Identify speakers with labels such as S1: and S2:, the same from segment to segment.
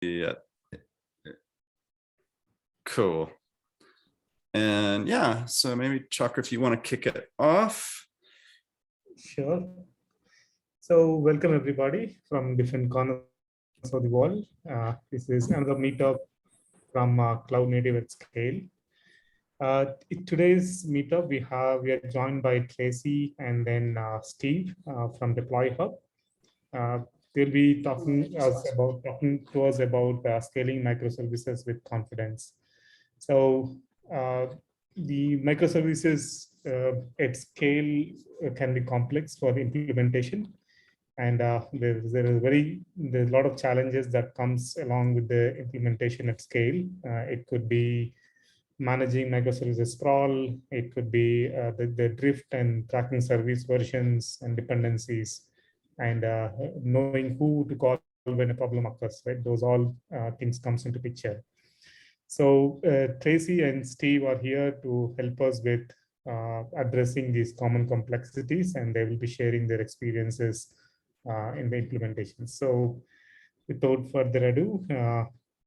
S1: Yeah. Cool. And yeah, so maybe Chakra, if you want to kick it off.
S2: Sure. So welcome everybody from different corners of the world. This is another meetup from Cloud Native at Scale. In today's meetup, we are joined by Tracy and then Steve from Deploy Hub. They'll be talking to us about scaling microservices with confidence. So the microservices at scale can be complex for the implementation, and there's a lot of challenges that comes along with the implementation at scale. It could be managing microservices sprawl. It could be the drift and tracking service versions and dependencies, and knowing who to call when a problem occurs, right? Those all things comes into picture. So Tracy and Steve are here to help us with addressing these common complexities, and they will be sharing their experiences in the implementation. So without further ado,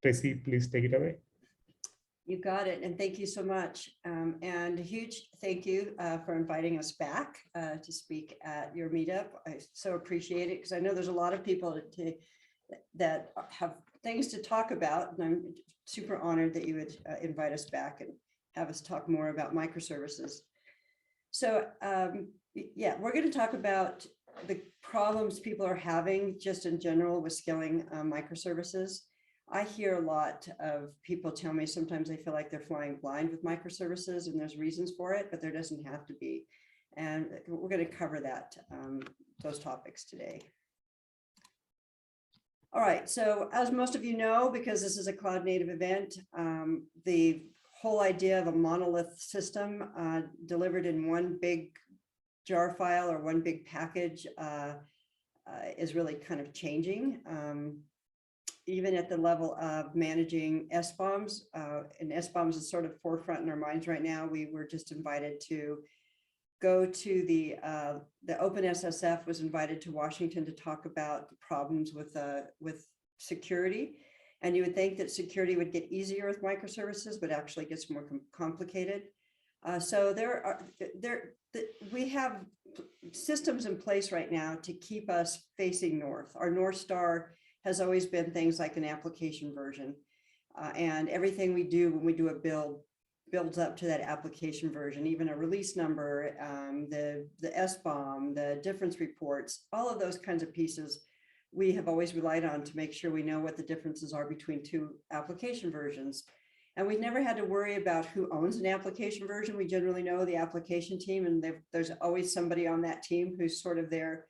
S2: Tracy, please take it away.
S3: You got it. And thank you so much. And a huge thank you for inviting us back to speak at your meetup. I so appreciate it because I know there's a lot of people that have things to talk about. And I'm super honored that you would invite us back and have us talk more about microservices. So yeah, we're going to talk about the problems people are having just in general with scaling microservices. I hear a lot of people tell me sometimes they feel like they're flying blind with microservices, and there's reasons for it, but there doesn't have to be. And we're going to cover that, those topics today. All right, so as most of you know, because this is a cloud native event, the whole idea of a monolith system delivered in one big jar file or one big package is really kind of changing. Even at the level of managing SBOMs, and SBOMs is sort of forefront in our minds right now. We were just invited to go to the OpenSSF was invited to Washington to talk about the problems with security. And you would think that security would get easier with microservices, but actually gets more complicated. So we have systems in place right now to keep us facing north. Our North Star has always been things like an application version. And everything we do when we do a build builds up to that application version, even a release number, the SBOM, the difference reports, all of those kinds of pieces we have always relied on to make sure we know what the differences are between two application versions. And we've never had to worry about who owns an application version. We generally know the application team, and there's always somebody on that team who's sort of their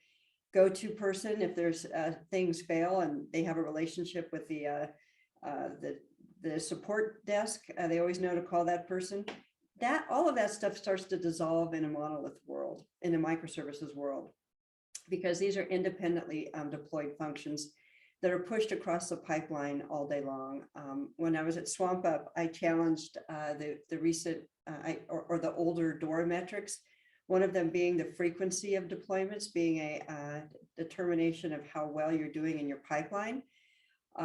S3: go-to person if there's things fail, and they have a relationship with the support desk. They always know to call that person. All of that stuff starts to dissolve in a monolith world, in a microservices world, because these are independently deployed functions that are pushed across the pipeline all day long. When I was at SwampUp, I challenged the recent or the older DORA metrics. One of them being the frequency of deployments, being a determination of how well you're doing in your pipeline.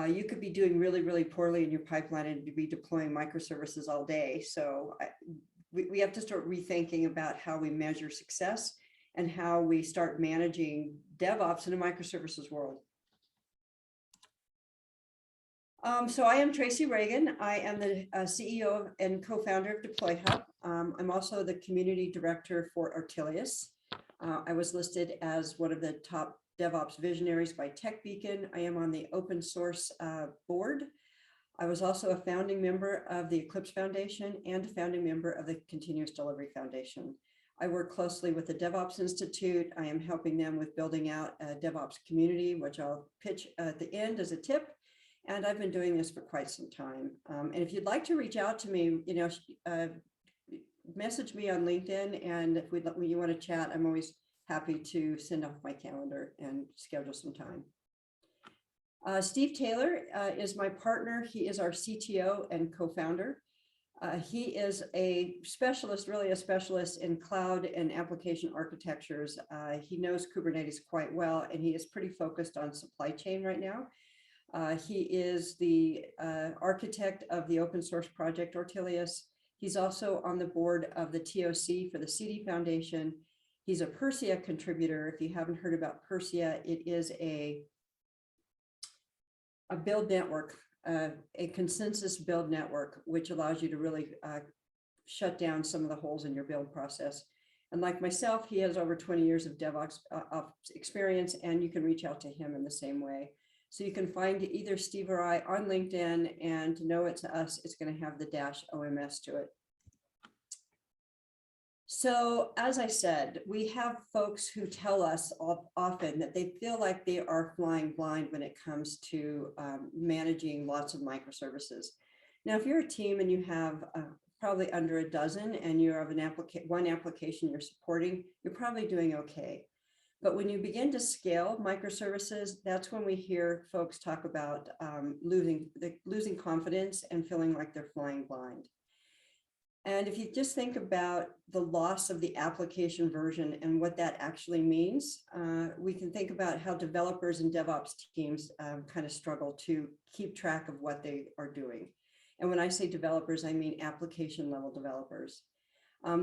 S3: You could be doing really, really poorly in your pipeline and be deploying microservices all day. So we have to start rethinking about how we measure success and how we start managing DevOps in a microservices world. So I am Tracy Ragan. I am the CEO and co-founder of Deploy Hub. I'm also the community director for Artillios. I was listed as one of the top DevOps visionaries by TechBeacon. I am on the open source board. I was also a founding member of the Eclipse Foundation and a founding member of the Continuous Delivery Foundation. I work closely with the DevOps Institute. I am helping them with building out a DevOps community, which I'll pitch at the end as a tip. And I've been doing this for quite some time. And if you'd like to reach out to me, message me on LinkedIn. And if you want to chat, I'm always happy to send off my calendar and schedule some time. Steve Taylor is my partner. He is our CTO and co-founder. He is a specialist, really a specialist in cloud and application architectures. He knows Kubernetes quite well, and he is pretty focused on supply chain right now. He is the architect of the open source project Artillios. He's also on the board of the TOC for the CD Foundation. He's a Persia contributor. If you haven't heard about Persia, it is a build network, a consensus build network, which allows you to really shut down some of the holes in your build process. And like myself, he has over 20 years of DevOps experience, and you can reach out to him in the same way. So you can find either Steve or I on LinkedIn, and to know it's us, it's going to have the -OMS to it. So as I said, we have folks who tell us often that they feel like they are flying blind when it comes to managing lots of microservices. Now, if you're a team and you have probably under a dozen and you have one application you're supporting, you're probably doing okay. But when you begin to scale microservices, that's when we hear folks talk about losing confidence and feeling like they're flying blind. And if you just think about the loss of the application version and what that actually means, we can think about how developers and DevOps teams kind of struggle to keep track of what they are doing. And when I say developers, I mean application level developers.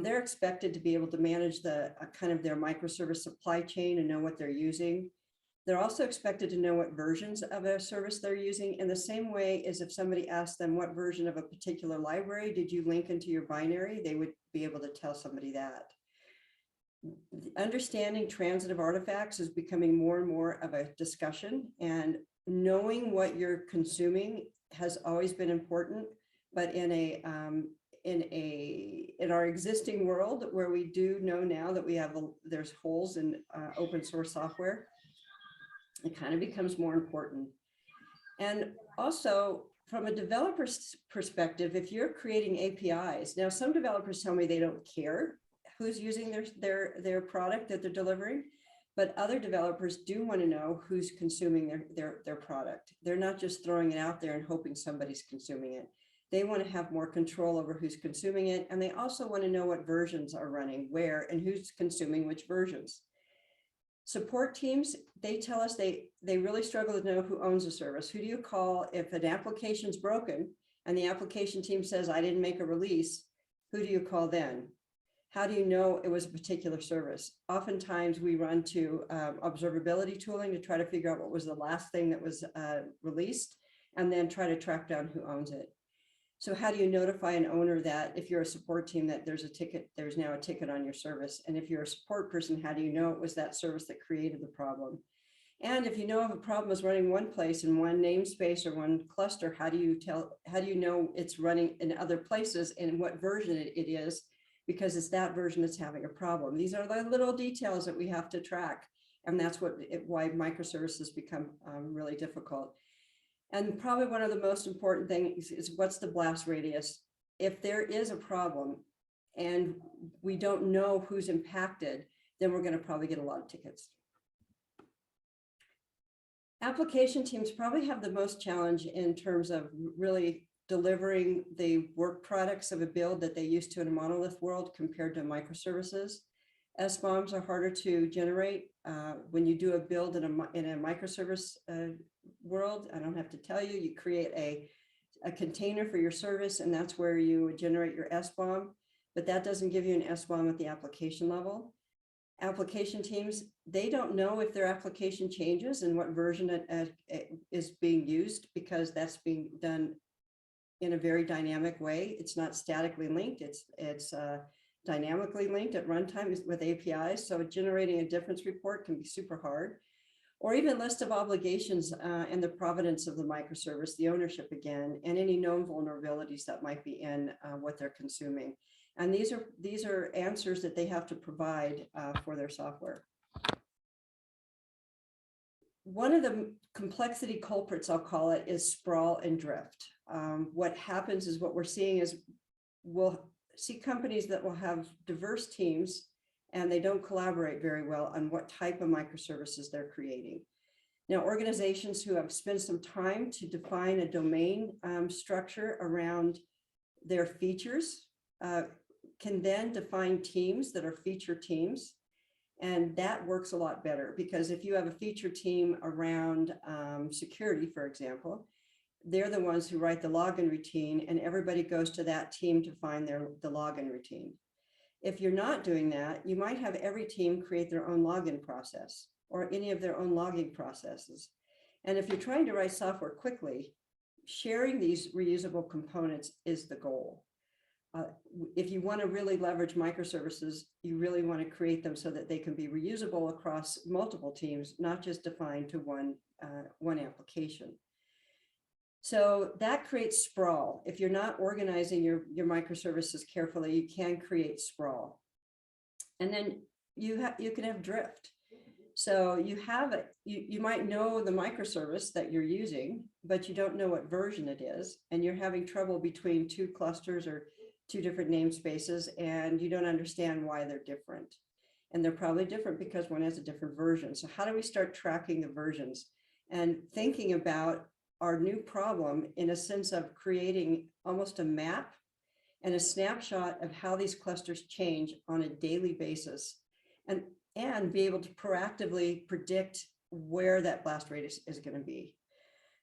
S3: They're expected to be able to manage the kind of their microservice supply chain and know what they're using. They're also expected to know what versions of a service they're using, in the same way as if somebody asked them what version of a particular library did you link into your binary, they would be able to tell somebody that. Understanding transitive artifacts is becoming more and more of a discussion, and knowing what you're consuming has always been important, but in our existing world, where we do know now that we have there's holes in open source software, it kind of becomes more important. And also, from a developer's perspective, if you're creating APIs, now some developers tell me they don't care who's using their product that they're delivering, but other developers do want to know who's consuming their product. They're not just throwing it out there and hoping somebody's consuming it. They want to have more control over who's consuming it, and they also want to know what versions are running where and who's consuming which versions. Support teams, they tell us they really struggle to know who owns a service. Who do you call if an application's broken and the application team says, I didn't make a release? Who do you call then? How do you know it was a particular service? Oftentimes we run to observability tooling to try to figure out what was the last thing that was released, and then try to track down who owns it. So how do you notify an owner that if you're a support team that there's a ticket, there's now a ticket on your service? And if you're a support person, how do you know it was that service that created the problem? And if you know if a problem is running one place in one namespace or one cluster, how do you know it's running in other places and what version it is? Because it's that version that's having a problem. These are the little details that we have to track. And that's why microservices become really difficult. And probably one of the most important things is what's the blast radius? If there is a problem and we don't know who's impacted, then we're going to probably get a lot of tickets. Application teams probably have the most challenge in terms of really delivering the work products of a build that they used to in a monolith world compared to microservices. SBOMs are harder to generate. When you do a build in a microservice world, I don't have to tell you, you create a container for your service, and that's where you would generate your SBOM, but that doesn't give you an SBOM at the application level. Application teams, they don't know if their application changes and what version it is being used, because that's being done in a very dynamic way. It's not statically linked, it's dynamically linked at runtime with APIs. So generating a difference report can be super hard. Or even list of obligations and the provenance of the microservice, the ownership again, and any known vulnerabilities that might be in what they're consuming. And these are answers that they have to provide for their software. One of the complexity culprits, I'll call it, is sprawl and drift. What happens is what we're seeing is we'll see companies that will have diverse teams and they don't collaborate very well on what type of microservices they're creating. Now, organizations who have spent some time to define a domain structure around their features can then define teams that are feature teams. And that works a lot better because if you have a feature team around security, for example, they're the ones who write the login routine and everybody goes to that team to find the login routine. If you're not doing that, you might have every team create their own login process or any of their own logging processes. And if you're trying to write software quickly, sharing these reusable components is the goal. If you want to really leverage microservices, you really want to create them so that they can be reusable across multiple teams, not just defined to one application. So that creates sprawl. If you're not organizing your microservices carefully, you can create sprawl. And then you can have drift. So you might know the microservice that you're using, but you don't know what version it is, and you're having trouble between two clusters or two different namespaces, and you don't understand why they're different. And they're probably different because one has a different version. So how do we start tracking the versions and thinking about our new problem in a sense of creating almost a map and a snapshot of how these clusters change on a daily basis, and be able to proactively predict where that blast rate is going to be.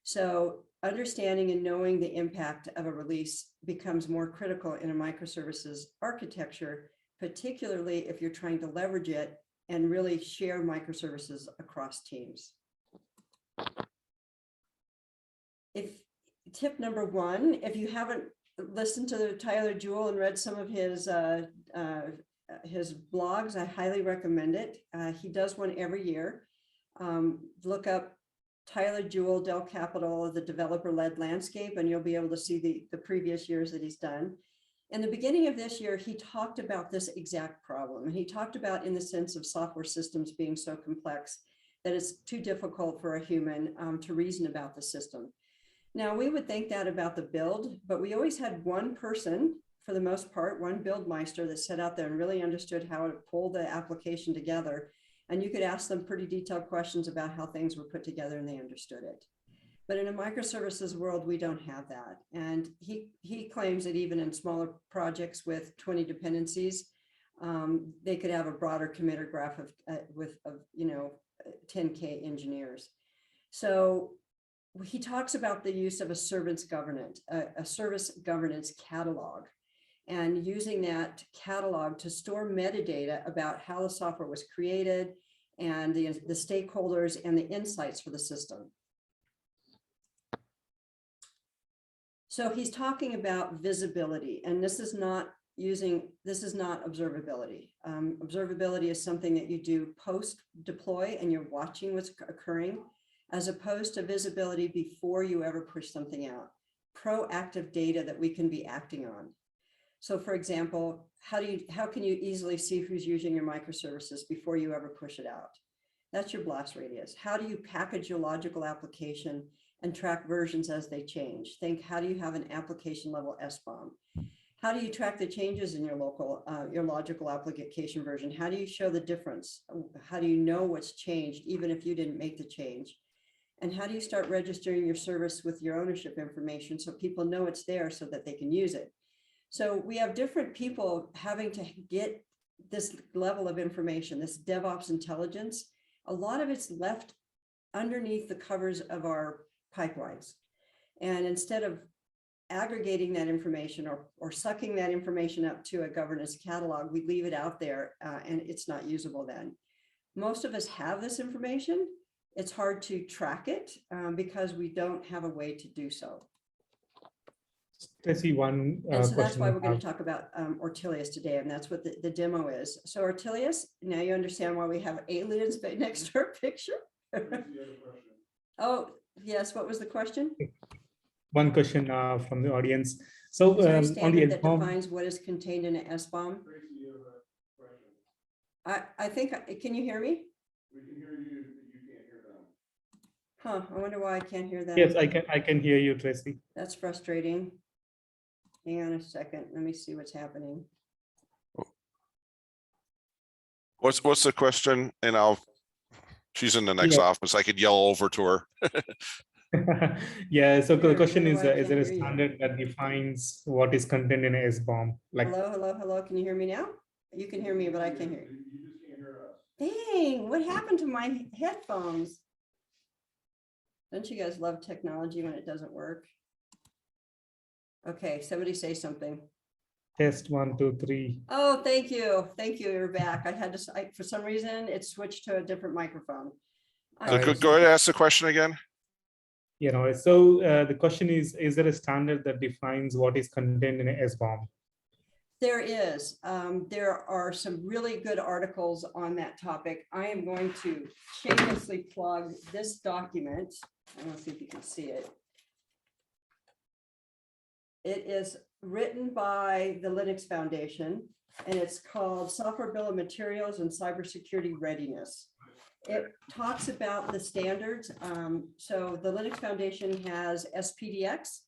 S3: So understanding and knowing the impact of a release becomes more critical in a microservices architecture, particularly if you're trying to leverage it and really share microservices across teams. Tip number one, if you haven't listened to Tyler Jewell and read some of his blogs, I highly recommend it. He does one every year. Look up Tyler Jewell, Dell Capital, the developer-led landscape, and you'll be able to see the previous years that he's done. In the beginning of this year, he talked about this exact problem. And he talked about in the sense of software systems being so complex that it's too difficult for a human to reason about the system. Now, we would think that about the build, but we always had one person, for the most part, one build meister that sat out there and really understood how to pull the application together. And you could ask them pretty detailed questions about how things were put together and they understood it. But in a microservices world, we don't have that. And he claims that even in smaller projects with 20 dependencies, they could have a broader committer graph of 10K engineers. So he talks about the use of a service governance catalog, and using that catalog to store metadata about how the software was created and the stakeholders and the insights for the system. So he's talking about visibility, and this is not observability. Observability is something that you do post deploy and you're watching what's occurring, as opposed to visibility before you ever push something out. Proactive data that we can be acting on. So for example, how can you easily see who's using your microservices before you ever push it out? That's your blast radius. How do you package your logical application and track versions as they change? Think, how do you have an application level SBOM? How do you track the changes in your logical application version? How do you show the difference? How do you know what's changed, even if you didn't make the change? And how do you start registering your service with your ownership information so people know it's there so that they can use it? So we have different people having to get this level of information, this DevOps intelligence. A lot of it's left underneath the covers of our pipelines. And instead of aggregating that information or sucking that information up to a governance catalog, we leave it out there and it's not usable then. Most of us have this information. It's hard to track it because we don't have a way to do so.
S2: Tracy, one
S3: and so that's why we're going to talk about Artillios today, and that's what the demo is. So Artillios, now you understand why we have aliens next to our picture. Oh, yes. What was the question?
S2: One question from the audience. So
S3: is there a
S2: on the
S3: standard that defines what is contained in an SBOM? I think, can you hear me?
S4: We can hear you, but you can't hear them.
S3: Huh, I wonder why I can't hear them.
S2: Yes, I can hear you, Tracy.
S3: That's frustrating. Hang on a second. Let me see what's happening.
S4: What's the question? And she's in the next office. I could yell over to her.
S2: Yeah, so the question is there a
S3: you.
S2: standard that defines what is contained in a SBOM? Like,
S3: hello. Can you hear me now? You can hear me, but I can't hear you.
S4: You just can't hear us.
S3: Dang, what happened to my headphones? Don't you guys love technology when it doesn't work? Okay, somebody say something.
S2: Test 1, 2, 3.
S3: Oh, thank you. Thank you. You're back. I had to, for some reason, it switched to a different microphone.
S4: So
S2: Alright.
S4: go ahead and ask the question again.
S2: The question is there a standard that defines what is contained in a SBOM?
S3: There is. There are some really good articles on that topic. I am going to shamelessly plug this document. I want to see if you can see it. It is written by the Linux Foundation, and it's called Software Bill of Materials and Cybersecurity Readiness. It talks about the standards. So the Linux Foundation has SPDX,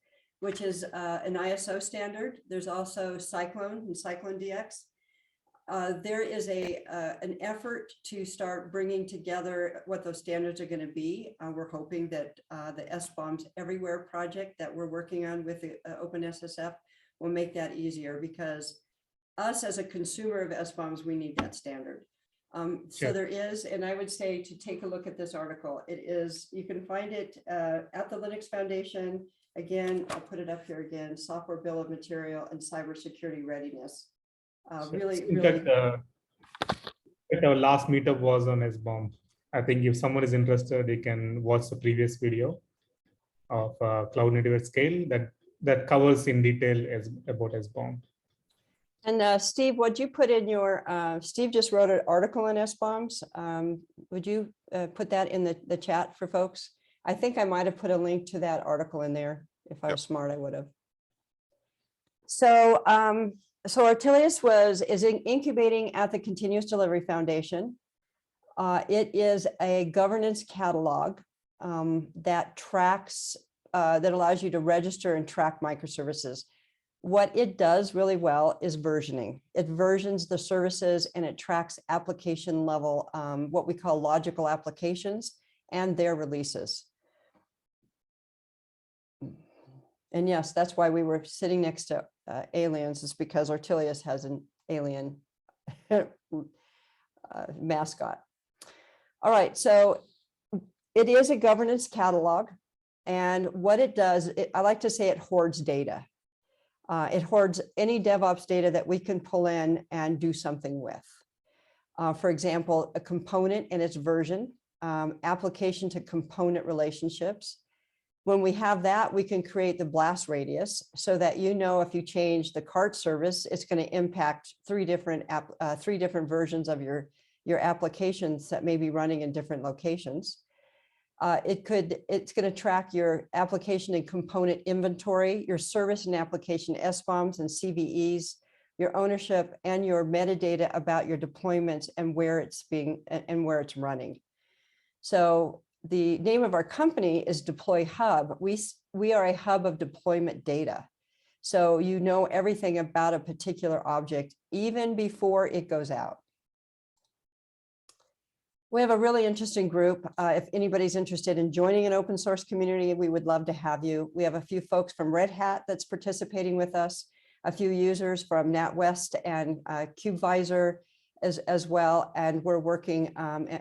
S3: which is an ISO standard. There's also Cyclone and Cyclone DX. There is an effort to start bringing together what those standards are going to be. We're hoping that the SBOMs Everywhere project that we're working on with the OpenSSF will make that easier, because us as a consumer of SBOMs, we need that standard. So there is, and I would say to take a look at this article. It is, you can find it at the Linux Foundation. Again, I'll put it up here again, Software Bill of Material and Cybersecurity Readiness.
S2: In fact, our last meetup was on SBOM. I think if someone is interested, they can watch the previous video of Cloud Native at Scale that covers in detail about SBOM.
S3: And Steve, what'd you put in your, Steve just wrote an article on SBOMs. Would you put that in the chat for folks? I think I might have put a link to that article in there. If I was smart, I would have. So, so Artillios is incubating at the Continuous Delivery Foundation. It is a governance catalog that tracks, that allows you to register and track microservices. What it does really well is versioning. It versions the services and it tracks application level, what we call logical applications and their releases. And yes, that's why we were sitting next to aliens, is because Artillios has an alien mascot. All right, so it is a governance catalog. And what it does, I like to say it hoards data. It hoards any DevOps data that we can pull in and do something with. For example, a component and its version, application to component relationships. When we have that, we can create the blast radius so that you know if you change the cart service, it's going to impact three different versions of your applications that may be running in different locations. It's going to track your application and component inventory, your service and application SBOMs and CVEs, your ownership, and your metadata about your deployments and where it's running. So the name of our company is Deploy Hub. We are a hub of deployment data. So you know everything about a particular object even before it goes out. We have a really interesting group. If anybody's interested in joining an open source community, we would love to have you. We have a few folks from Red Hat that's participating with us, a few users from NatWest and CubeVisor as well. And we're working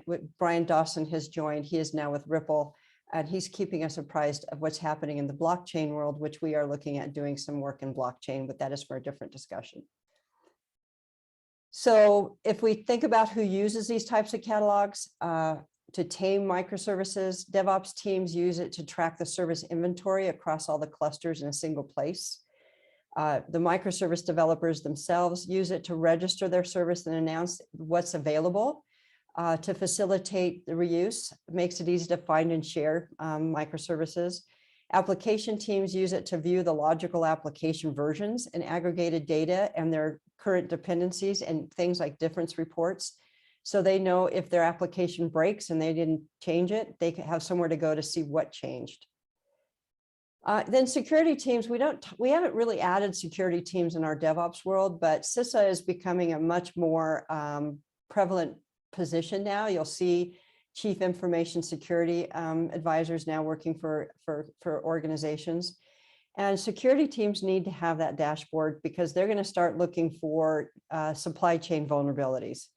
S3: with Brian Dawson has joined. He is now with Ripple, and he's keeping us apprised of what's happening in the blockchain world, which we are looking at doing some work in blockchain, but that is for a different discussion. So if we think about who uses these types of catalogs to tame microservices, DevOps teams use it to track the service inventory across all the clusters in a single place. The microservice developers themselves use it to register their service and announce what's available to facilitate the reuse. It makes it easy to find and share microservices. Application teams use it to view the logical application versions and aggregated data and their current dependencies and things like difference reports. So they know if their application breaks and they didn't change it, they can have somewhere to go to see what changed. Then security teams, we haven't really added security teams in our DevOps world, but CISA is becoming a much more prevalent position now. You'll see chief information security advisors now working for organizations. And security teams need to have that dashboard because they're going to start looking for supply chain vulnerabilities.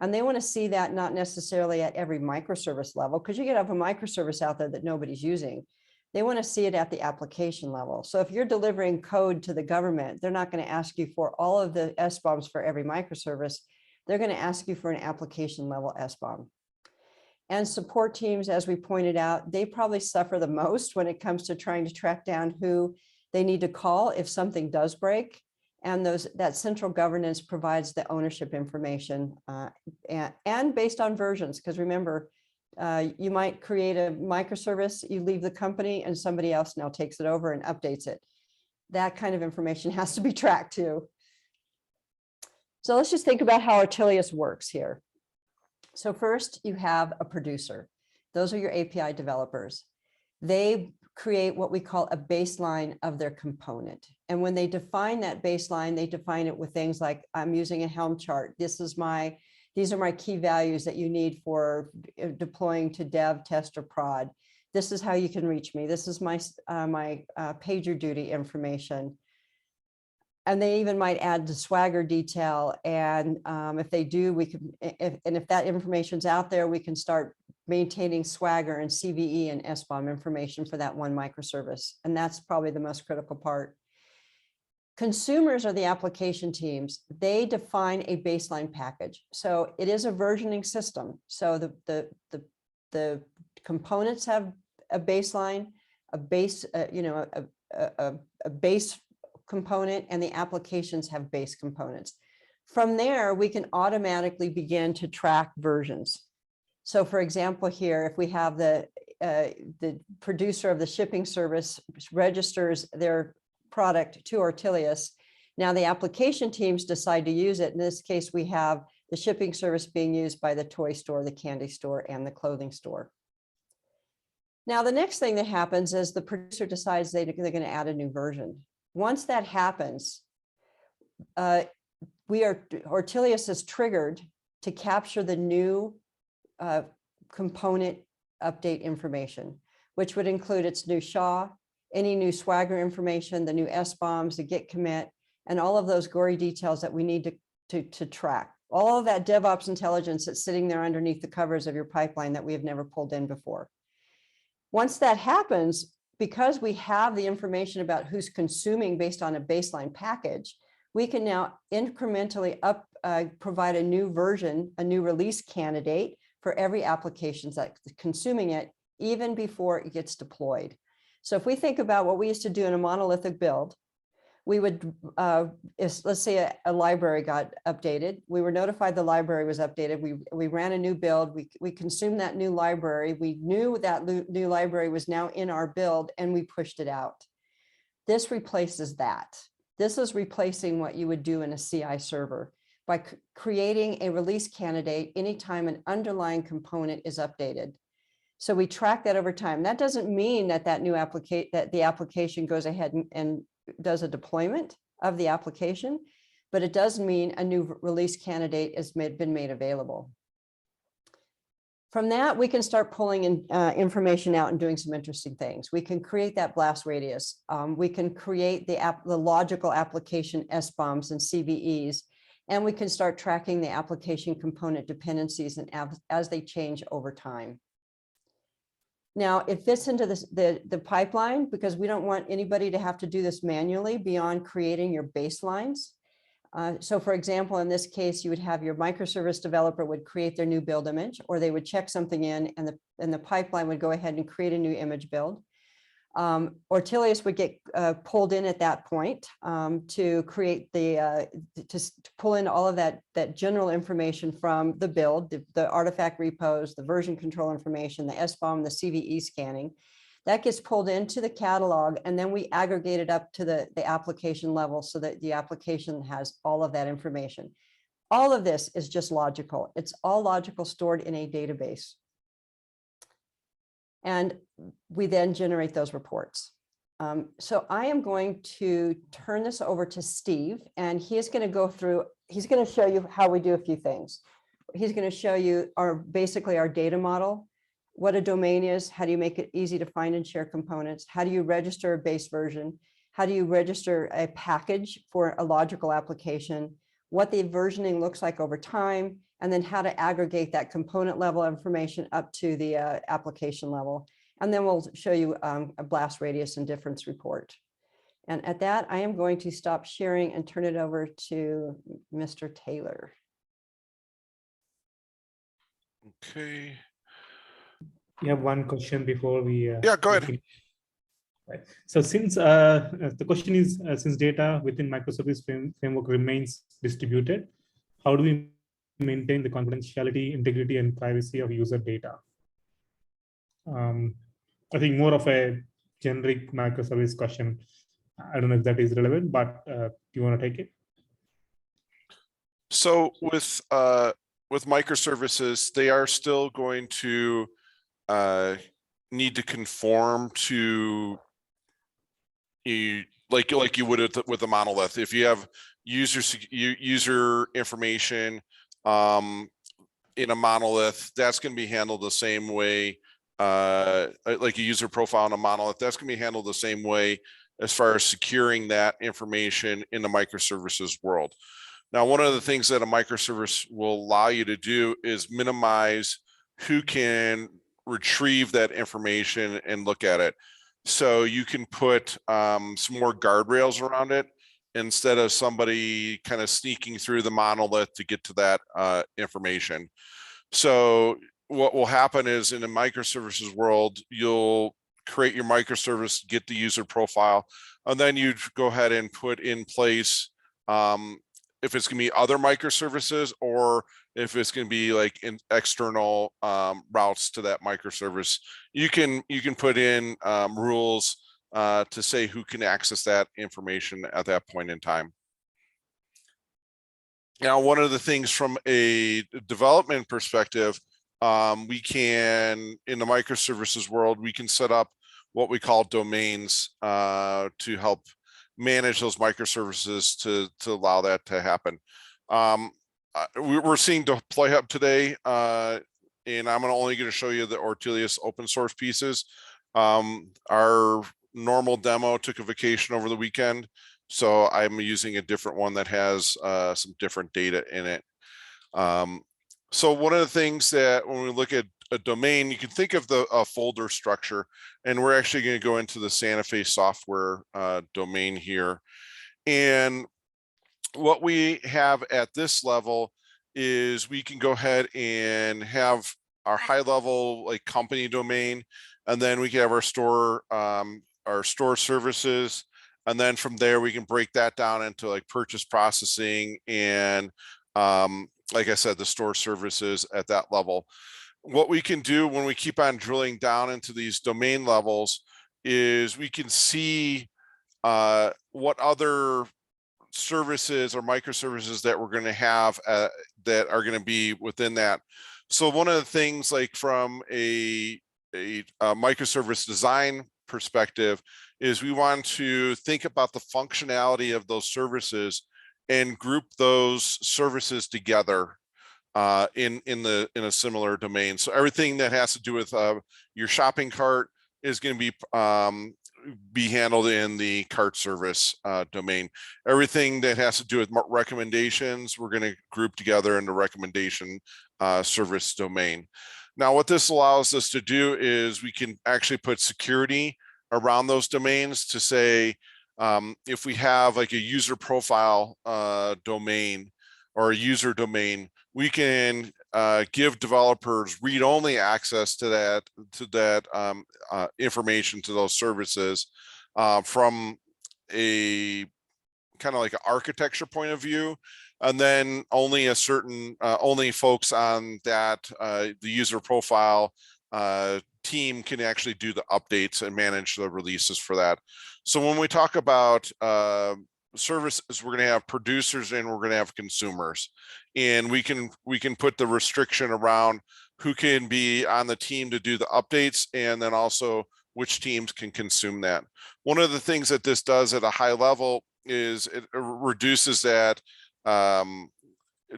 S3: And they want to see that not necessarily at every microservice level, because you could have a microservice out there that nobody's using. They want to see it at the application level. So if you're delivering code to the government, they're not going to ask you for all of the SBOMs for every microservice. They're going to ask you for an application level SBOM. And support teams, as we pointed out, they probably suffer the most when it comes to trying to track down who they need to call if something does break. And that central governance provides the ownership information and based on versions, because remember, you might create a microservice, you leave the company and somebody else now takes it over and updates it. That kind of information has to be tracked too. So let's just think about how Artillios works here. So first you have a producer. Those are your API developers. They create what we call a baseline of their component. And when they define that baseline, they define it with things like, I'm using a Helm chart. These are my key values that you need for deploying to dev, test, or prod. This is how you can reach me. This is my PagerDuty information. And they even might add the Swagger detail. And if they do, we can, if that information's out there, we can start maintaining Swagger and CVE and SBOM information for that one microservice. And that's probably the most critical part. Consumers are the application teams. They define a baseline package. So it is a versioning system. So the components have a baseline, a base, a base component, and the applications have base components. From there, we can automatically begin to track versions. So for example, here, if we have the producer of the shipping service registers their product to Artillios, now the application teams decide to use it. In this case, we have the shipping service being used by the toy store, the candy store, and the clothing store. Now, the next thing that happens is the producer decides they're going to add a new version. Once that happens, Artillios is triggered to capture the new component update information, which would include its new SHA, any new Swagger information, the new SBOMs, the git commit, and all of those gory details that we need to track. All of that DevOps intelligence that's sitting there underneath the covers of your pipeline that we have never pulled in before. Once that happens, because we have the information about who's consuming based on a baseline package, we can now incrementally provide a new version, a new release candidate for every application that's consuming it, even before it gets deployed. So if we think about what we used to do in a monolithic build, we would, let's say a library got updated. We were notified the library was updated. We ran a new build. We consumed that new library. We knew that new library was now in our build, and we pushed it out. This replaces that. This is replacing what you would do in a CI server by creating a release candidate anytime an underlying component is updated. So we track that over time. That doesn't mean that the application goes ahead and does a deployment of the application, but it does mean a new release candidate has been made available. From that, we can start pulling in, information out and doing some interesting things. We can create that blast radius. We can create the logical application SBOMs and CVEs, and we can start tracking the application component dependencies and as they change over time. Now, it fits into the pipeline because we don't want anybody to have to do this manually beyond creating your baselines. So for example, in this case, you would have your microservice developer would create their new build image, or they would check something in and the pipeline would go ahead and create a new image build. Artillios would get pulled in at that point to create to pull in all of that general information from the build, the artifact repos, the version control information, the SBOM, the CVE scanning. That gets pulled into the catalog, and then we aggregate it up to the application level so that the application has all of that information. All of this is just logical. It's all logical stored in a database. And we then generate those reports. So I am going to turn this over to Steve, and he is going to go through, he's going to show you how we do a few things. He's going to show you basically our data model, what a domain is, how do you make it easy to find and share components, how do you register a base version, how do you register a package for a logical application, what the versioning looks like over time, and then how to aggregate that component level information up to the application level. And then we'll show you a blast radius and difference report. And at that, I am going to stop sharing and turn it over to Mr. Taylor.
S4: Okay.
S2: You have one question before we.
S4: Yeah, go ahead.
S2: Right. So since the question is, since data within microservice framework remains distributed, how do we maintain the confidentiality, integrity, and privacy of user data? I think more of a generic microservice question. I don't know if that is relevant, but do you want to take it?
S4: So with microservices, they are still going to need to conform to like you would with a monolith. If you have user information in a monolith, that's going to be handled the same way. Like a user profile in a monolith, that's going to be handled the same way as far as securing that information in the microservices world. Now, one of the things that a microservice will allow you to do is minimize who can retrieve that information and look at it. So you can put some more guardrails around it instead of somebody kind of sneaking through the monolith to get to that information. So what will happen is in the microservices world, you'll create your microservice, get the user profile, and then you go ahead and put in place if it's going to be other microservices or if it's going to be like in external routes to that microservice. You can put in rules to say who can access that information at that point in time. Now, one of the things from a development perspective, we can, in the microservices world, we can set up what we call domains to help manage those microservices to allow that to happen. We're seeing Deploy Hub today, and I'm only going to show you the Artillios open source pieces. Our normal demo took a vacation over the weekend, so I'm using a different one that has some different data in it. So one of the things that when we look at a domain, you can think of the folder structure, and we're actually going to go into the Santa Fe software domain here. And what we have at this level is we can go ahead and have our high level like company domain, and then we can have our store services. And then from there, we can break that down into like purchase processing and like I said, the store services at that level. What we can do when we keep on drilling down into these domain levels is we can see what other services or microservices that we're going to have that are going to be within that. So one of the things like from a microservice design perspective is we want to think about the functionality of those services and group those services together in a similar domain. So everything that has to do with your shopping cart is going to be handled in the cart service domain. Everything that has to do with recommendations, we're going to group together in the recommendation service domain. Now, what this allows us to do is we can actually put security around those domains to say, if we have like a user profile domain or a user domain, we can give developers read-only access to that information, to those services from a kind of like an architecture point of view, and then only a certain only folks on that the user profile team can actually do the updates and manage the releases for that. So when we talk about services, we're going to have producers and we're going to have consumers, and we can put the restriction around who can be on the team to do the updates, and then also which teams can consume that. One of the things that this does at a high level is it reduces that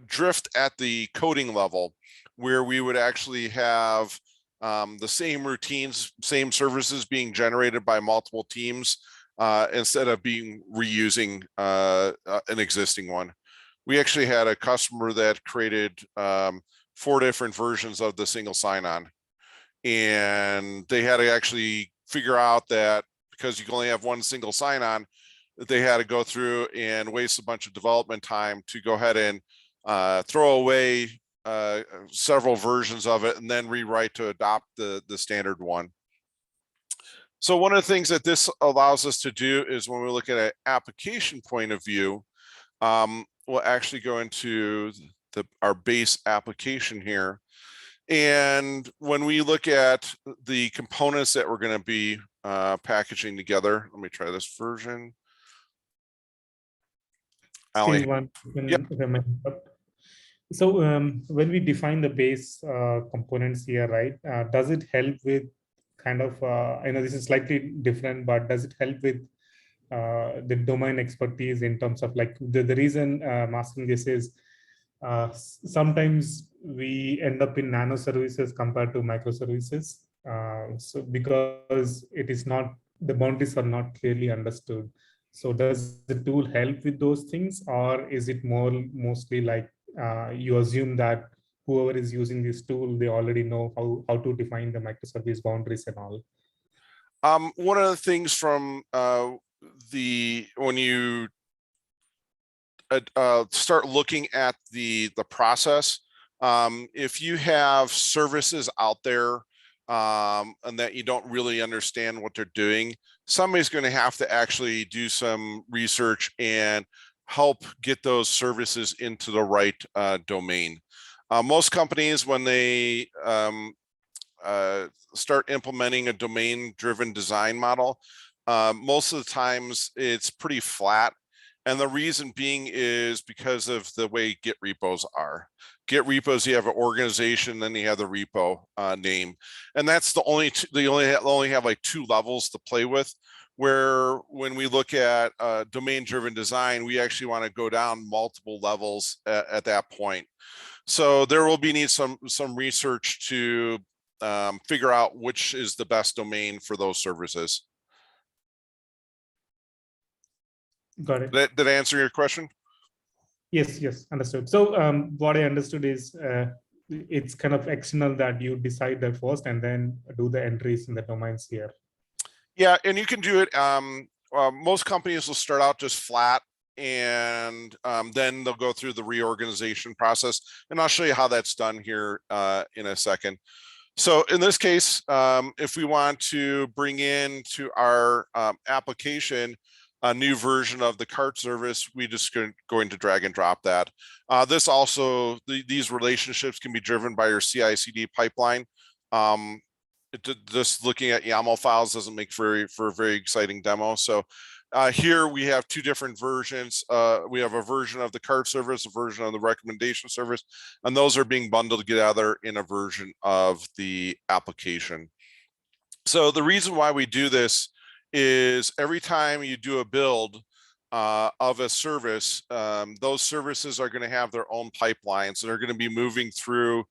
S4: drift at the coding level, where we would actually have the same routines, same services being generated by multiple teams instead of being reusing an existing one. We actually had a customer that created 4 different versions of the single sign-on. And they had to actually figure out that because you can only have one single sign-on, that they had to go through and waste a bunch of development time to go ahead and throw away several versions of it and then rewrite to adopt the standard one. So one of the things that this allows us to do is when we look at an application point of view, we'll actually go into our base application here. And when we look at the components that we're going to be packaging together, let me try this version.
S2: Steve, if I may interrupt. So when we define the base components here, right, does it help with kind of, I know this is slightly different, but does it help with the domain expertise in terms of like the reason I'm asking this is sometimes we end up in nano services compared to microservices. So because it is not, the boundaries are not clearly understood. So does the tool help with those things, or is it mostly like you assume that whoever is using this tool, they already know how to define the microservice boundaries and all?
S4: One of the things from when you start looking at the process, if you have services out there and that you don't really understand what they're doing, somebody's going to have to actually do some research and help get those services into the right domain. Most companies, when they start implementing a domain-driven design model, most of the times it's pretty flat. And the reason being is because of the way Git repos are. Git repos, you have an organization, then you have the repo name. And that's they only have like 2 levels to play with, where when we look at domain-driven design, we actually want to go down multiple levels at that point. So there will be need some research to figure out which is the best domain for those services.
S2: Got it.
S4: Did I answer your question?
S2: Yes, understood. So what I understood is it's kind of external that you decide that first and then do the entries in the domains here.
S4: Yeah, and you can do it. Most companies will start out just flat, and then they'll go through the reorganization process. And I'll show you how that's done here in a second. So in this case, if we want to bring in to our application a new version of the cart service, we just going to drag and drop that. This also, these relationships can be driven by your CI/CD pipeline. Just looking at YAML files doesn't make for a very exciting demo. So here we have 2 different versions. We have a version of the cart service, a version of the recommendation service, and those are being bundled together in a version of the application. So the reason why we do this is every time you do a build of a service, those services are going to have their own pipelines, and they're going to be moving through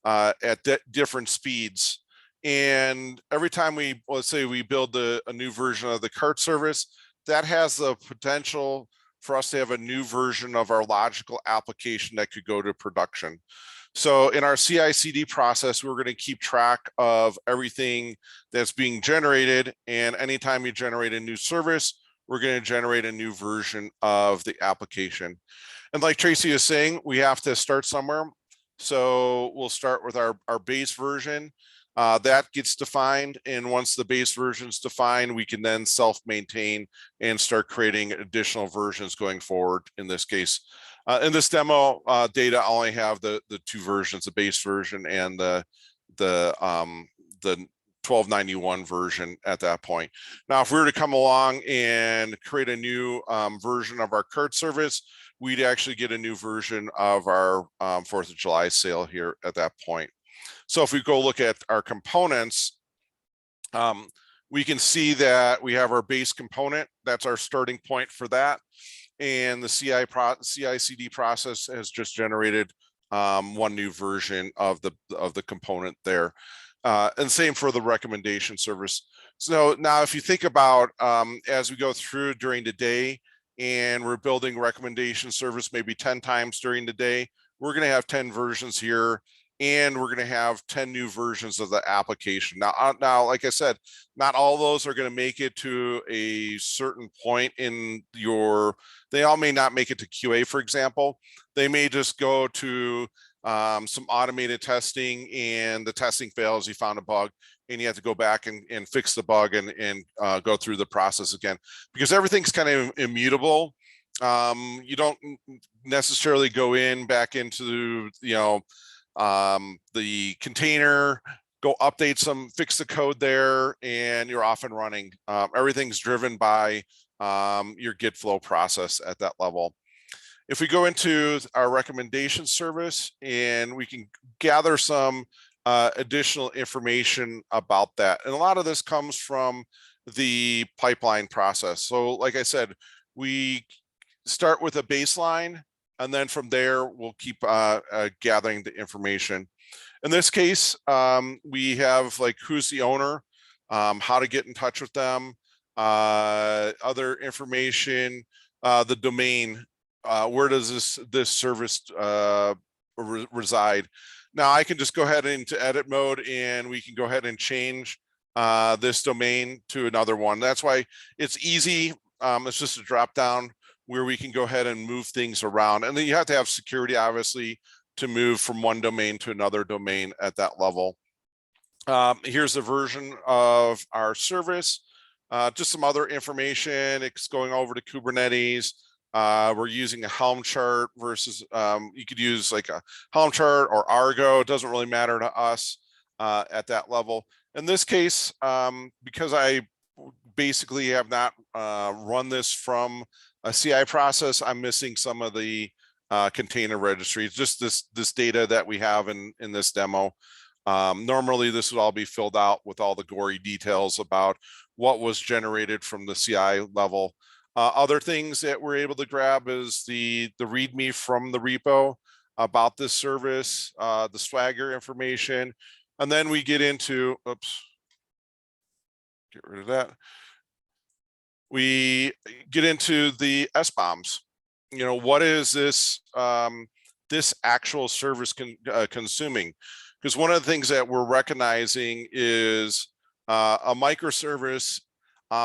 S4: at different speeds. And every time let's say we build a new version of the cart service, that has the potential for us to have a new version of our logical application that could go to production. So in our CI/CD process, we're going to keep track of everything that's being generated. And anytime you generate a new service, we're going to generate a new version of the application. And like Tracy is saying, we have to start somewhere. So we'll start with our base version. That gets defined, and once the base version is defined, we can then self-maintain and start creating additional versions going forward. In this case, in this demo data, I only have the 2 versions, the base version and the 1291 version at that point. Now, if we were to come along and create a new version of our cart service, we'd actually get a new version of our 4th of July sale here at that point. So if we go look at our components, we can see that we have our base component. That's our starting point for that. And the CI/CD process has just generated 1 new version of the component there. And same for the recommendation service. So now if you think about as we go through during the day, and we're building recommendation service maybe 10 times during the day, we're going to have 10 versions here, and we're going to have 10 new versions of the application. Now, like I said, not all those are going to make it to a certain point in your, they all may not make it to QA, for example. They may just go to some automated testing, and the testing fails, you found a bug, and you have to go back and fix the bug and go through the process again, because everything's kind of immutable. You don't necessarily go back into, the container, go update some, fix the code there, and you're off and running. Everything's driven by your Git flow process at that level. If we go into our recommendation service, and we can gather some additional information about that. And a lot of this comes from the pipeline process. So like I said, we start with a baseline, and then from there, we'll keep gathering the information. In this case, we have like who's the owner, how to get in touch with them, other information, the domain, where does this service reside. Now I can just go ahead into edit mode, and we can go ahead and change this domain to another one. That's why it's easy. It's just a drop down where we can go ahead and move things around. And then you have to have security, obviously, to move from one domain to another domain at that level. Here's a version of our service. Just some other information. It's going over to Kubernetes. We're using a Helm chart versus, you could use like a Helm chart or Argo. It doesn't really matter to us at that level. In this case, because I basically have not run this from a CI process, I'm missing some of the container registries, just this data that we have in this demo. Normally this would all be filled out with all the gory details about what was generated from the CI level. Other things that we're able to grab is the README from the repo about this service, the Swagger information, and then we get into, oops, get rid of that. We get into the SBOMs. What is this this actual service consuming? Because one of the things that we're recognizing is a microservice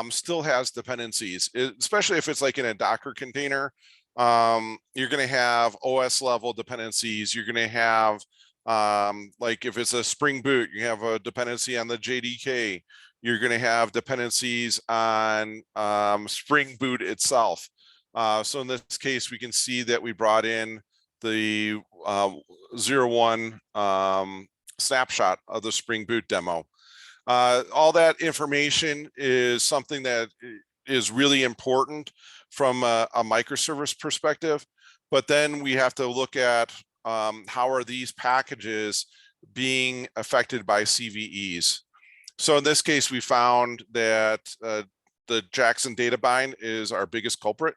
S4: still has dependencies, especially if it's like in a Docker container. You're going to have OS level dependencies. You're going to have like if it's a Spring Boot, you have a dependency on the JDK. You're going to have dependencies on Spring Boot itself. So in this case, we can see that we brought in the 0.1 snapshot of the Spring Boot demo. All that information is something that is really important from a microservice perspective, but then we have to look at how are these packages being affected by CVEs. So in this case, we found that the Jackson data bind is our biggest culprit.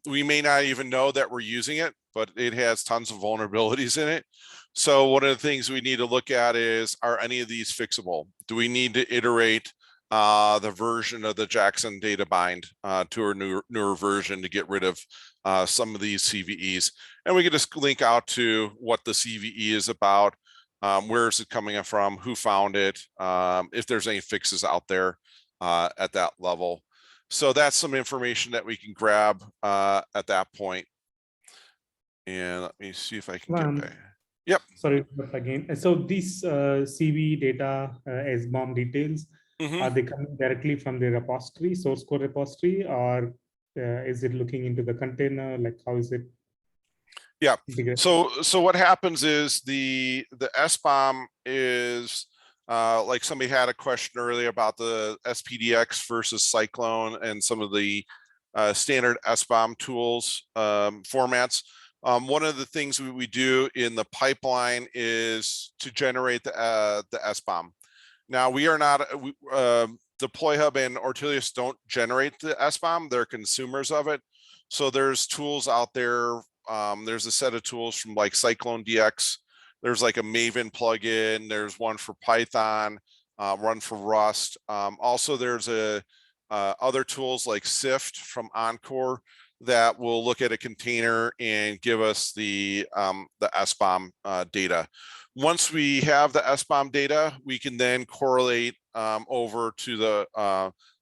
S4: We may not even know that we're using it, but it has tons of vulnerabilities in it. So one of the things we need to look at is, are any of these fixable? Do we need to iterate the version of the Jackson data bind to a newer version to get rid of some of these CVEs? And we can just link out to what the CVE is about, where is it coming from, who found it, if there's any fixes out there at that level. So that's some information that we can grab at that point. And let me see if I can get back. Yep.
S2: Sorry again. So these CV data, SBOM details, are they coming directly from the repository, source code repository, or is it looking into the container? Like how is it?
S4: Yeah. So what happens is the SBOM is like somebody had a question earlier about the SPDX versus Cyclone and some of the standard SBOM tools formats. One of the things we do in the pipeline is to generate the SBOM. Now we are not, Deploy Hub and Artillios don't generate the SBOM, they're consumers of it. So there's tools out there. There's a set of tools from like Cyclone DX. There's like a Maven plugin. There's one for Python, one for Rust. Also, there's a other tools like Sift from Encore that will look at a container and give us the SBOM data. Once we have the SBOM data, we can then correlate over to the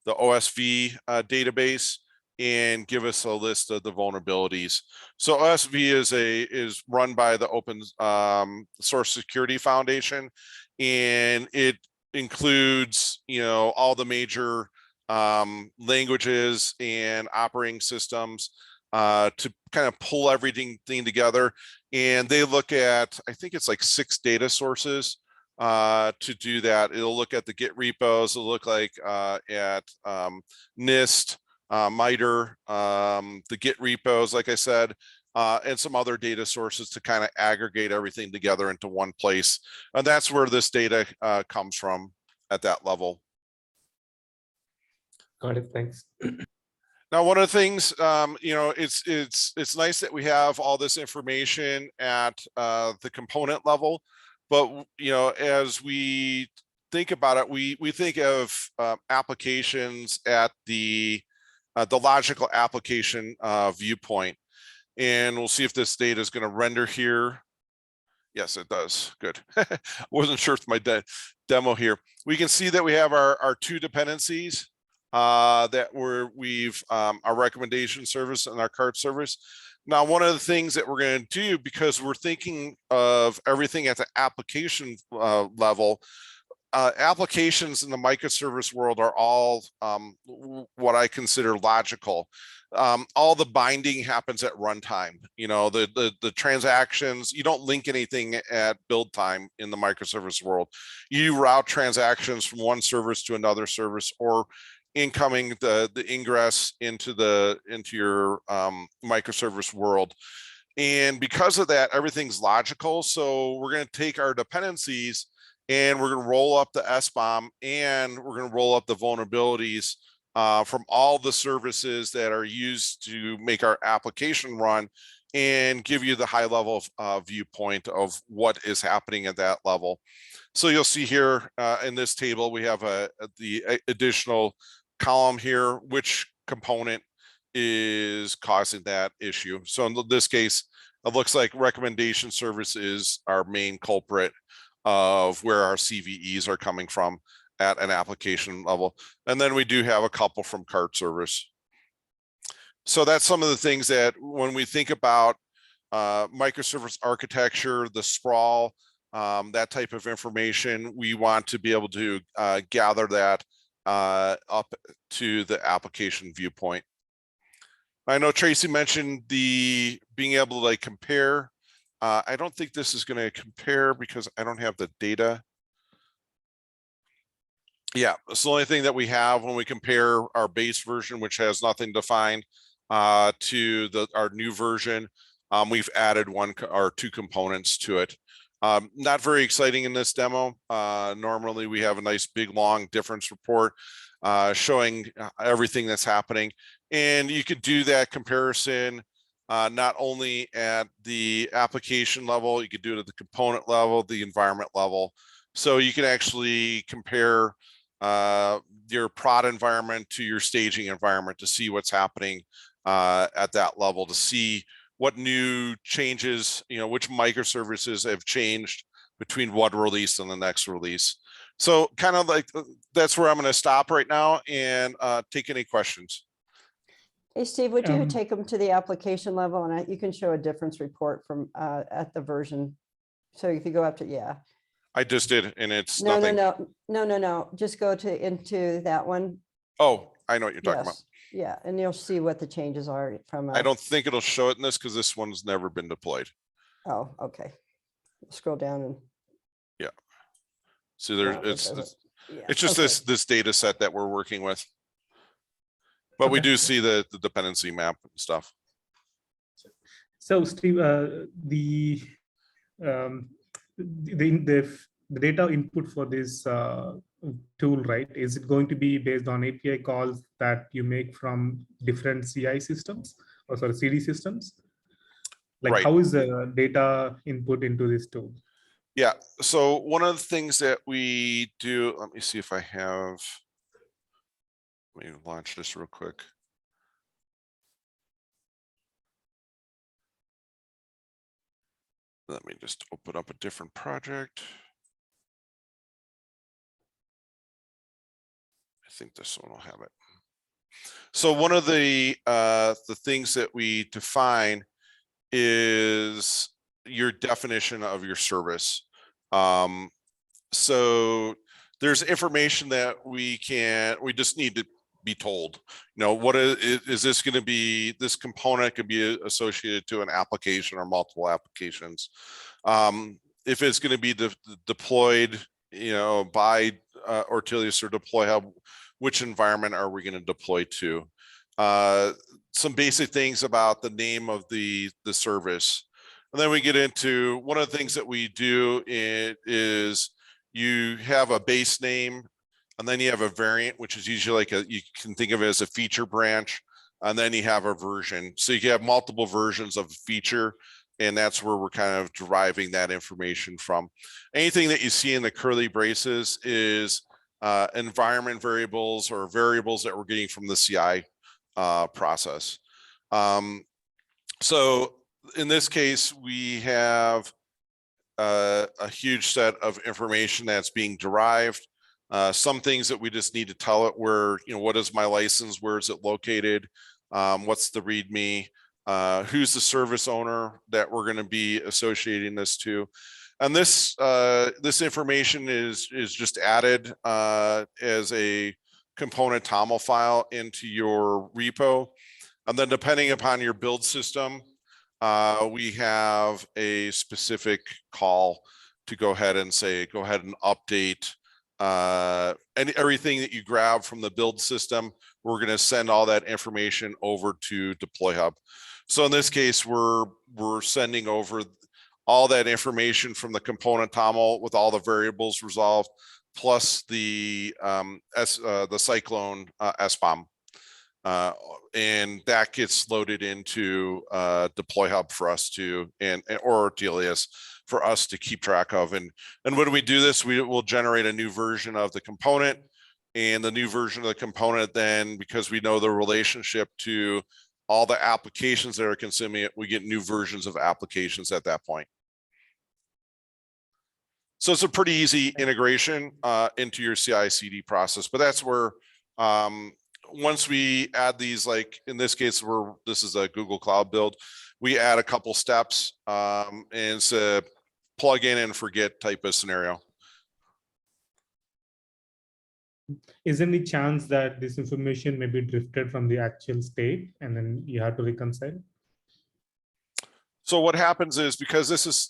S4: OSV database and give us a list of the vulnerabilities. So OSV is run by the Open Source Security Foundation, and it includes, you know, all the major languages and operating systems to kind of pull everything together. And they look at, I think it's like 6 data sources to do that. It'll look at the Git repos, it'll look like at NIST, MITRE, the Git repos, like I said, and some other data sources to kind of aggregate everything together into one place. And that's where this data comes from at that level.
S2: Got it. Thanks.
S4: Now, one of the things, you know, it's nice that we have all this information at the component level, but you know, as we think about it, we think of applications at the logical application viewpoint, and we'll see if this data is going to render here. Yes, it does. Good. Wasn't sure if my demo here. We can see that we have our 2 dependencies that we've our recommendation service and our cart service. Now, one of the things that we're going to do, because we're thinking of everything at the application level, applications in the microservice world are all what I consider logical. All the binding happens at runtime. You know, the transactions, you don't link anything at build time in the microservice world. You route transactions from one service to another service, or incoming the ingress into your microservice world. And because of that, everything's logical. So we're going to take our dependencies and we're going to roll up the SBOM, and we're going to roll up the vulnerabilities from all the services that are used to make our application run, and give you the high level viewpoint of what is happening at that level. So you'll see here in this table, we have the additional column here, which component is causing that issue. So in this case, it looks like recommendation service is our main culprit of where our CVEs are coming from at an application level. And then we do have a couple from cart service. So that's some of the things that when we think about microservice architecture, the sprawl, that type of information, we want to be able to gather that up to the application viewpoint. I know Tracy mentioned the being able to like compare. I don't think this is going to compare because I don't have the data. Yeah, it's the only thing that we have when we compare our base version, which has nothing defined, to our new version. We've added 1 or 2 components to it. Not very exciting in this demo. Normally we have a nice big long difference report showing everything that's happening, and you could do that comparison not only at the application level, you could do it at the component level, the environment level. So you can actually compare your prod environment to your staging environment to see what's happening at that level, to see what new changes, you know, which microservices have changed between one release and the next release. So kind of like that's where I'm going to stop right now and take any questions.
S3: Hey, Steve, would you take them to the application level, and you can show a difference report from at the version. So if you go up to, yeah.
S4: I just did, and it's
S3: No,
S4: nothing.
S3: No. Just go into that one.
S4: Oh, I know what you're talking about.
S3: Yeah, and you'll see what the changes are from.
S4: I don't think it'll show it in this because this one's never been deployed.
S3: Oh, okay. Scroll down and.
S4: Yeah. So there,
S3: No,
S4: it's
S3: yeah,
S4: just
S3: okay.
S4: this data set that we're working with. But we do see the dependency map and stuff.
S2: So Steve, the data input for this tool, right? Is it going to be based on API calls that you make from different CI systems, or sorry, CD systems? Like,
S4: right.
S2: How is the data input into this tool?
S4: Yeah. So one of the things that we do, let me see if I have. Let me launch this real quick. Let me just open up a different project. I think this one will have it. So one of the things that we define is your definition of your service. So there's information that we just need to be told, you know, what is this going to be? This component could be associated to an application or multiple applications. If it's going to be deployed, you know, by Artillios or Deploy Hub, which environment are we going to deploy to? Some basic things about the name of the service. And then we get into one of the things that we do is you have a base name, and then you have a variant, which is usually like you can think of it as a feature branch, and then you have a version. So you can have multiple versions of a feature, and that's where we're kind of deriving that information from. Anything that you see in the curly braces is environment variables or variables that we're getting from the CI process. So in this case, we have a huge set of information that's being derived. Some things that we just need to tell it where, you know, what is my license? Where is it located? What's the README? Who's the service owner that we're going to be associating this to? And this information is just added as a component TOML file into your repo. And then depending upon your build system, we have a specific call to go ahead and say, go ahead and update everything that you grab from the build system. We're going to send all that information over to Deploy Hub. So in this case, we're sending over all that information from the component TOML with all the variables resolved, plus the Cyclone SBOM. And that gets loaded into Deploy Hub for us to, or Artillios for us to keep track of. And when we do this, we will generate a new version of the component, and the new version of the component then, because we know the relationship to all the applications that are consuming it, we get new versions of applications at that point. So it's a pretty easy integration into your CI/CD process, but that's where once we add these, like in this case, this is a Google Cloud build, we add a couple steps, and it's a plug in and forget type of scenario.
S2: Is there any chance that this information may be drifted from the actual state and then you have to reconcile?
S4: So what happens is, because this is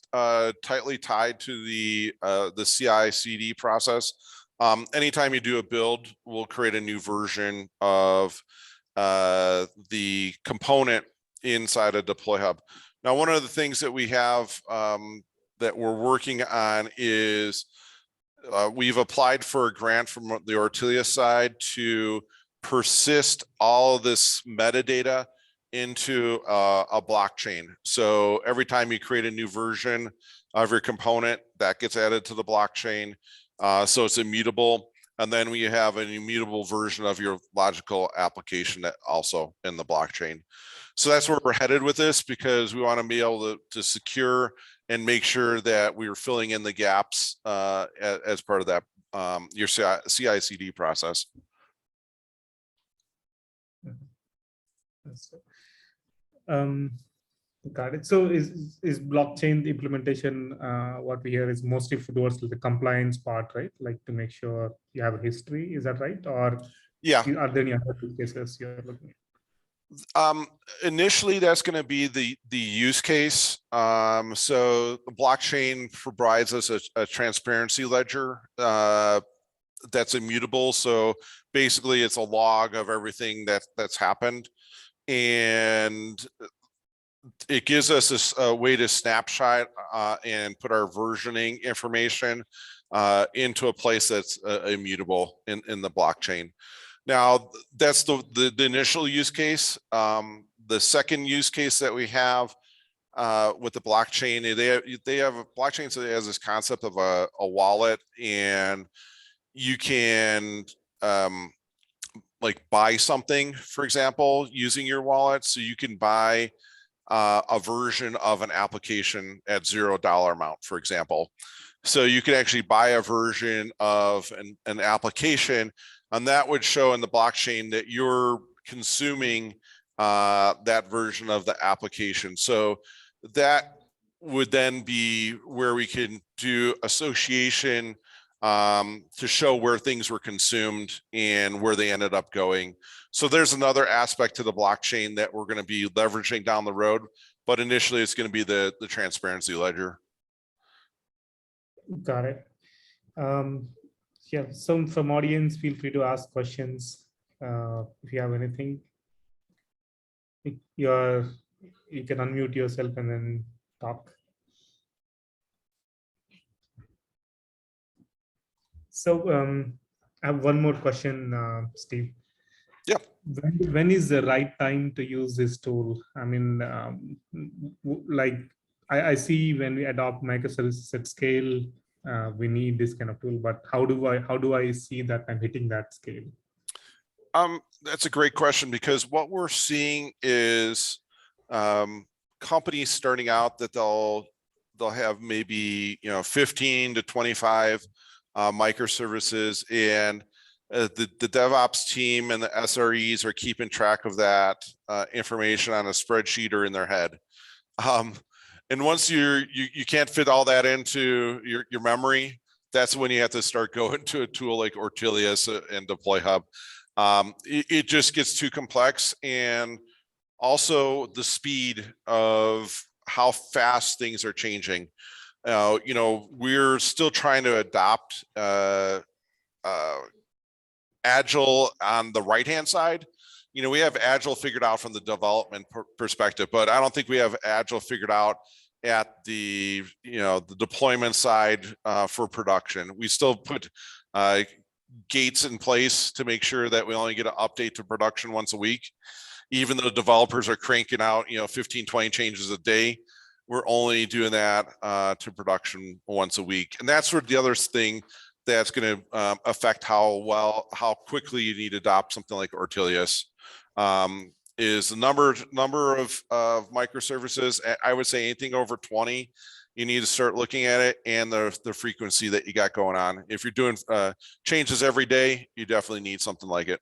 S4: tightly tied to the CI/CD process, anytime you do a build, we'll create a new version of the component inside of Deploy Hub. Now, one of the things that we have that we're working on is we've applied for a grant from the Artillios side to persist all of this metadata into a blockchain. So every time you create a new version of your component, that gets added to the blockchain. So it's immutable. And then we have an immutable version of your logical application that also in the blockchain. So that's where we're headed with this, because we want to be able to secure and make sure that we are filling in the gaps as part of that your CI/CD process.
S2: Got it. So is blockchain implementation what we hear is mostly towards the compliance part, right? Like to make sure you have a history, is that right? Or
S4: yeah,
S2: are there any other use cases you're looking at?
S4: Initially, that's going to be the use case. So the blockchain provides us a transparency ledger that's immutable. So basically, it's a log of everything that's happened, and it gives us a way to snapshot and put our versioning information into a place that's immutable in the blockchain. Now, that's the initial use case. The second use case that we have with the blockchain, they have a blockchain, so it has this concept of a wallet, and you can like buy something, for example, using your wallet. So you can buy a version of an application at $0 amount, for example. So you can actually buy a version of an application, and that would show in the blockchain that you're consuming that version of the application. So that would then be where we can do association to show where things were consumed and where they ended up going. So there's another aspect to the blockchain that we're going to be leveraging down the road, but initially it's going to be the transparency ledger.
S2: Got it. Yeah, so from audience, feel free to ask questions if you have anything. You can unmute yourself and then talk. So I have one more question, Steve.
S4: Yep.
S2: When is the right time to use this tool? I mean, like I see when we adopt microservices at scale, we need this kind of tool. But how do I see that I'm hitting that scale?
S4: That's a great question, because what we're seeing is companies starting out that they'll have maybe 15 to 25 microservices, and the DevOps team and the SREs are keeping track of that information on a spreadsheet or in their head. And once you can't fit all that into your memory, that's when you have to start going to a tool like Artillios and Deploy Hub. It just gets too complex, and also the speed of how fast things are changing. We're still trying to adopt Agile on the right-hand side. We have Agile figured out from the development perspective, but I don't think we have Agile figured out at the deployment side for production. We still put gates in place to make sure that we only get an update to production once a week. Even though developers are cranking out 15, 20 changes a day, we're only doing that to production once a week. And that's sort of the other thing that's going to affect how quickly you need to adopt something like Artillios. Is the number of microservices. I would say anything over 20, you need to start looking at it, and the frequency that you got going on. If you're doing changes every day, you definitely need something like it.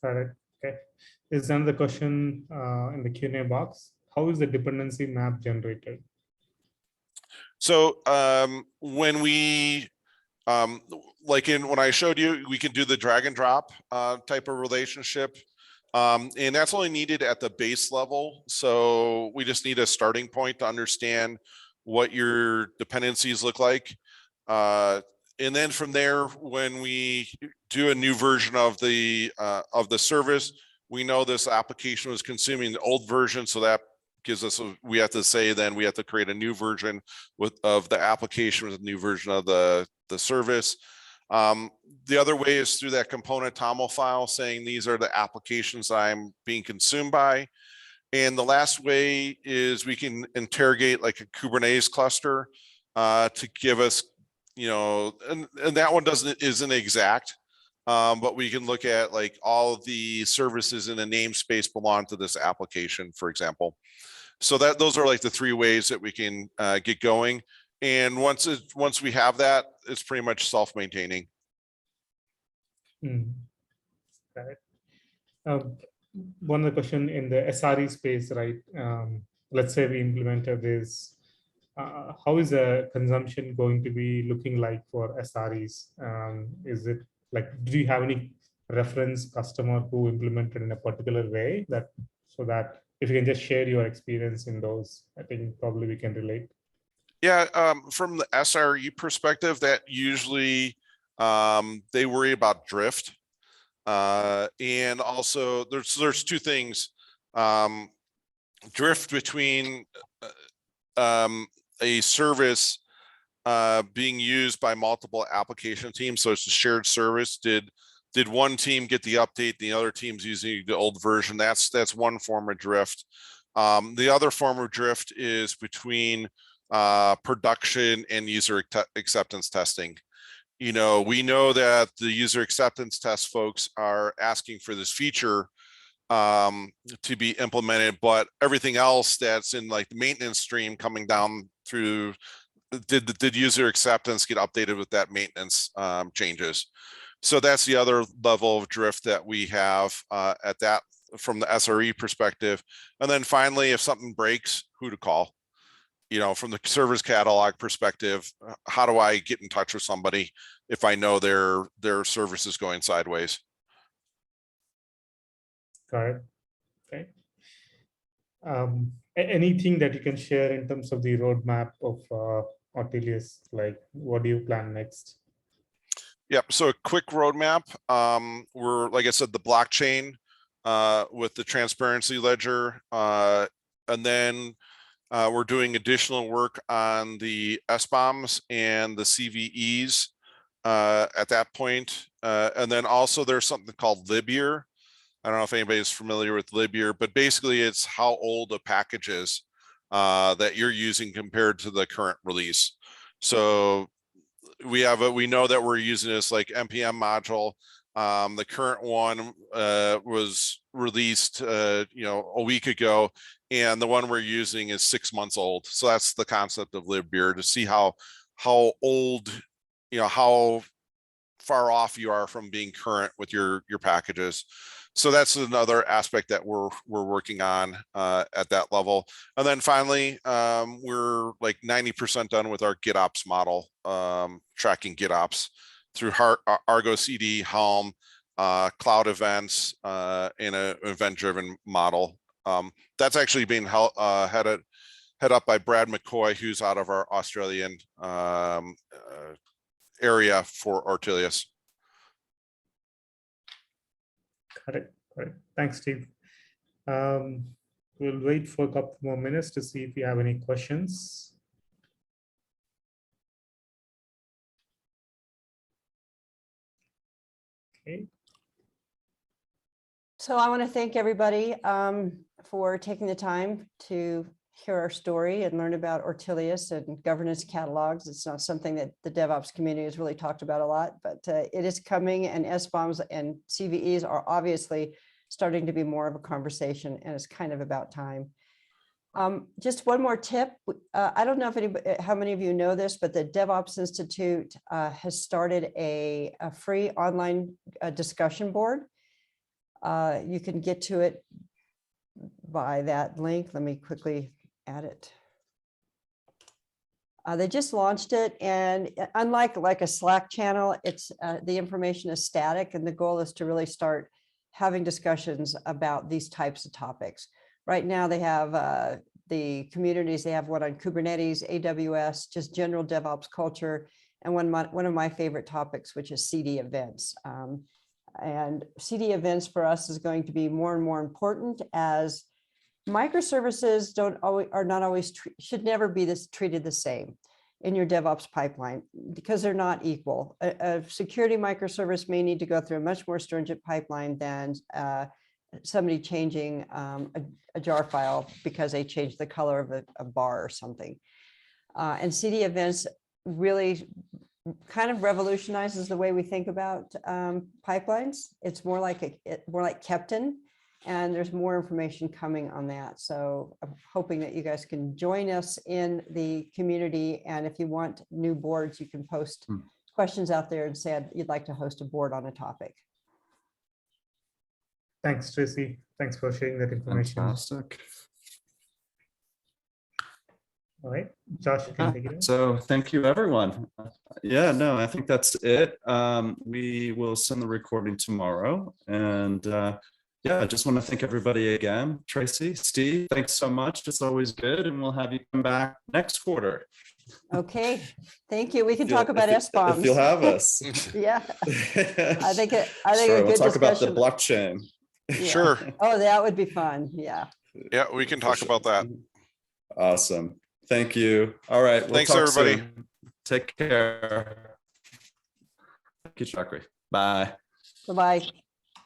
S2: Got it. Okay. Is another question in the Q&A box. How is the dependency map generated?
S4: So when we when I showed you, we can do the drag and drop type of relationship. And that's only needed at the base level. So we just need a starting point to understand what your dependencies look like. And then from there, when we do a new version of the service, we know this application was consuming the old version. So that gives us, we have to say, then we have to create a new version of the application with a new version of the service. The other way is through that component TOML file, saying these are the applications I'm being consumed by. And the last way is we can interrogate like a Kubernetes cluster to give us, and that one isn't exact, but we can look at like all of the services in a namespace belong to this application, for example. So those are like the three ways that we can get going. And once we have that, it's pretty much self-maintaining.
S2: Got it. One other question in the SRE space, right? Let's say we implemented this. How is the consumption going to be looking like for SREs? Is it like, do you have any reference customer who implemented in a particular way so that if you can just share your experience in those, I think probably we can relate.
S4: Yeah, from the SRE perspective, that usually they worry about drift. And also there's two things. Drift between a service being used by multiple application teams. So it's a shared service. Did one team get the update, the other team's using the old version? That's one form of drift. The other form of drift is between production and user acceptance testing. you know, we know that the user acceptance test folks are asking for this feature to be implemented, but everything else that's in like the maintenance stream coming down through, did user acceptance get updated with that maintenance changes? So that's the other level of drift that we have at that from the SRE perspective. And then finally, if something breaks, who to call? You know, from the service catalog perspective, how do I get in touch with somebody if I know their service is going sideways?
S2: Got it. Okay. Anything that you can share in terms of the roadmap of Artillios, like what do you plan next?
S4: Yep. So a quick roadmap. We're, like I said, the blockchain with the transparency ledger, and then we're doing additional work on the SBOMs and the CVEs at that point. And then also there's something called libyear. I don't know if anybody's familiar with libyear, but basically it's how old a package is that you're using compared to the current release. So we know that we're using this like NPM module. The current one was released, you know, a week ago, and the one we're using is 6 months old. So that's the concept of libyear, to see how old, you know, how far off you are from being current with your packages. So that's another aspect that we're working on at that level. And then finally, we're like 90% done with our GitOps model, tracking GitOps through Argo CD, Helm, cloud events, in an event-driven model. That's actually being head up by Brad McCoy, who's out of our Australian area for Artillios.
S2: Got it. Thanks, Steve. We'll wait for a couple more minutes to see if you have any questions. Okay.
S3: So I want to thank everybody for taking the time to hear our story and learn about Artillios and governance catalogs. It's not something that the DevOps community has really talked about a lot, but it is coming, and SBOMs and CVEs are obviously starting to be more of a conversation, and it's kind of about time. Just one more tip. I don't know if how many of you know this, but the DevOps Institute has started a free online discussion board. You can get to it by that link. Let me quickly add it. They just launched it, and unlike a Slack channel, it's the information is static, and the goal is to really start having discussions about these types of topics. Right now, they have the communities. They have one on Kubernetes, AWS, just general DevOps culture, and one of my favorite topics, which is CD events. And CD events for us is going to be more and more important, as microservices should never be treated the same in your DevOps pipeline, because they're not equal. A security microservice may need to go through a much more stringent pipeline than somebody changing a jar file because they changed the color of a bar or something. And CD events really kind of revolutionizes the way we think about pipelines. It's more like Kepton, and there's more information coming on that. So I'm hoping that you guys can join us in the community. And if you want new boards, you can post questions out there and say you'd like to host a board on a topic.
S2: Thanks, Tracy. Thanks for sharing that information.
S1: Fantastic.
S2: All right, Josh, you can take it.
S1: So thank you, everyone. Yeah, no, I think that's it. We will send the recording tomorrow. And yeah, I just want to thank everybody again. Tracy, Steve, thanks so much. It's always good. And we'll have you come back next quarter.
S3: Okay, thank you. We can talk about SBOMs.
S1: If you'll have us.
S3: Yeah, I think
S1: sure,
S3: a good
S1: we'll talk about the
S3: discussion.
S1: blockchain.
S3: Yeah.
S4: Sure.
S3: Oh, that would be fun. Yeah.
S4: Yeah, we can talk about that.
S1: Awesome. Thank you. All right. We'll
S4: Thanks,
S1: talk
S4: everybody.
S1: soon. Take care. Thank you, Chakri. Bye.
S3: Bye-bye.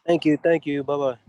S5: Thank you. Bye-bye.